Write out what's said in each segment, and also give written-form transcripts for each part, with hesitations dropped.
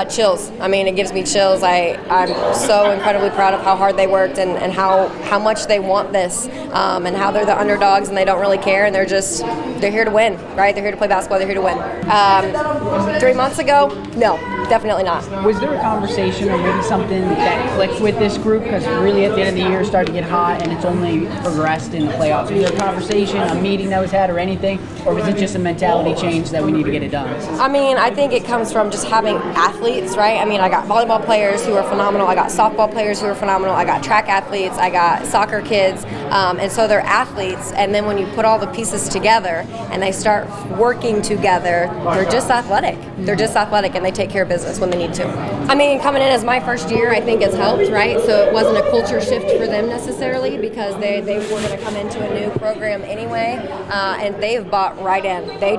Chills. I mean, it gives me chills. I'm so incredibly proud of how hard they worked and how much they want this, and how they're the underdogs and they don't really care, and they're here to win, right? They're here to play basketball. They're here to win. 3 months ago, no, definitely not. Was there a conversation or maybe something that clicked with this group? Because really at the end of the year it started to get hot and it's only progressed in the playoffs. Was there a conversation, a meeting that was had or anything? Or was it just a mentality change that we need to get it done? I mean, I think it comes from just having athletes, right? I mean, I got volleyball players who are phenomenal. I got softball players who are phenomenal. I got track athletes. I got soccer kids. And so they're athletes. And then when you put all the pieces together and they start working together, they're just athletic. They're just athletic and they take care of business when they need to. I mean, coming in as my first year, I think it's helped, right? So it wasn't a culture shift for them necessarily because they were going to come into a new program anyway. And they've bought right in. They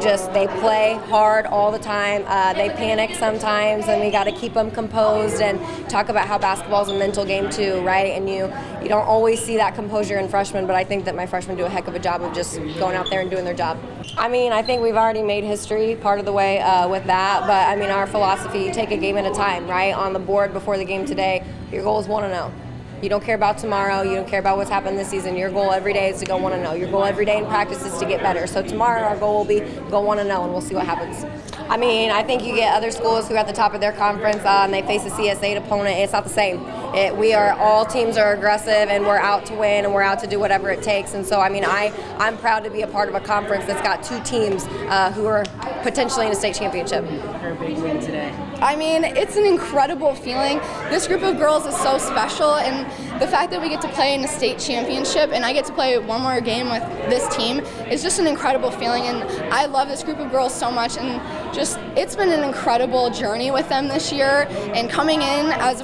play hard all the time. They panic sometimes, and we got to keep them composed and talk about how basketball is a mental game too, right? And you don't always see that composure in freshmen, but I think that my freshmen do a heck of a job of just going out there and doing their job. I mean, I think we've already made history part of the way with that, but I mean, our philosophy, you take a game at a time, right? On the board before the game today, your goal is 1-0. You don't care about tomorrow. You don't care about what's happened this season. Your goal every day is to go 1-0. Your goal every day in practice is to get better. So tomorrow our goal will be go 1-0, and we'll see what happens. I mean, I think you get other schools who are at the top of their conference and they face a CS8 opponent. It's not the same. All teams are aggressive, and we're out to win, and we're out to do whatever it takes. And so, I mean, I'm proud to be a part of a conference that's got two teams who are potentially in a state championship. For a big win today. I mean, it's an incredible feeling. This group of girls is so special, and the fact that we get to play in a state championship and I get to play one more game with this team is just an incredible feeling, and I love this group of girls so much, and it's been an incredible journey with them this year. And coming in as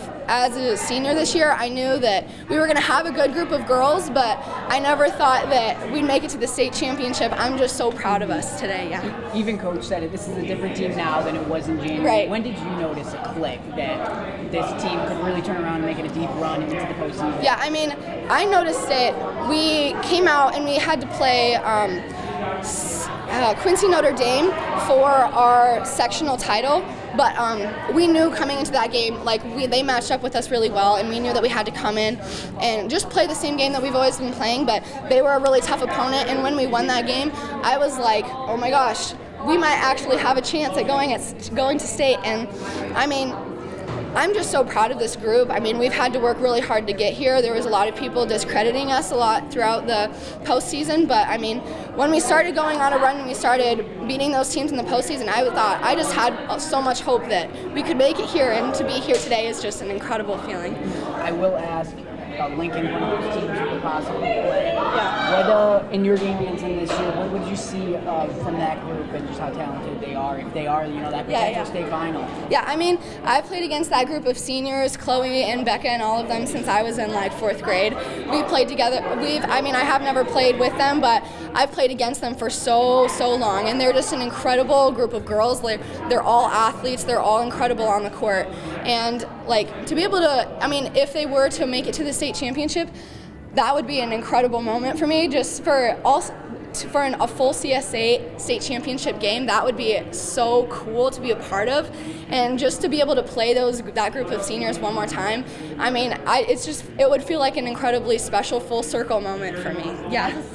a senior this year, I knew that we were going to have a good group of girls, but I never thought that we'd make it to the state championship. I'm just so proud of us today, yeah. Even Coach said it, this is a different team now than it was in January. Right. When did you notice a click that this team could really turn around and make it a deep run into the postseason? Yeah, I mean, I noticed it. We came out and we had to play Quincy Notre Dame for our sectional title, but we knew coming into that game, they matched up with us really well, and we knew that we had to come in and just play the same game that we've always been playing, but they were a really tough opponent, and when we won that game, I was like, oh my gosh, we might actually have a chance at going to state. And I mean, I'm just so proud of this group. I mean, we've had to work really hard to get here. There was a lot of people discrediting us a lot throughout the postseason, but I mean, when we started going on a run and we started beating those teams in the postseason, I just had so much hope that we could make it here, and to be here today is just an incredible feeling. I will ask about Lincoln, one of those teams you could possibly play. Yeah. What, in your game against them this year, what would you see from that group and just how talented they are, if they are, that potential state final? Yeah, I mean, I've played against that group of seniors, Chloe and Becca and all of them, since I was in 4th grade. We played together. I have never played with them, but I've played against them for so long, and they're just an incredible group of girls. They're all athletes. They're all incredible on the court, and to be able to, I mean, if they were to make it to the state championship, that would be an incredible moment for me. Just for a full CS8 state championship game, that would be so cool to be a part of, and just to be able to play that group of seniors one more time. I mean, it would feel like an incredibly special full circle moment for me. Yeah.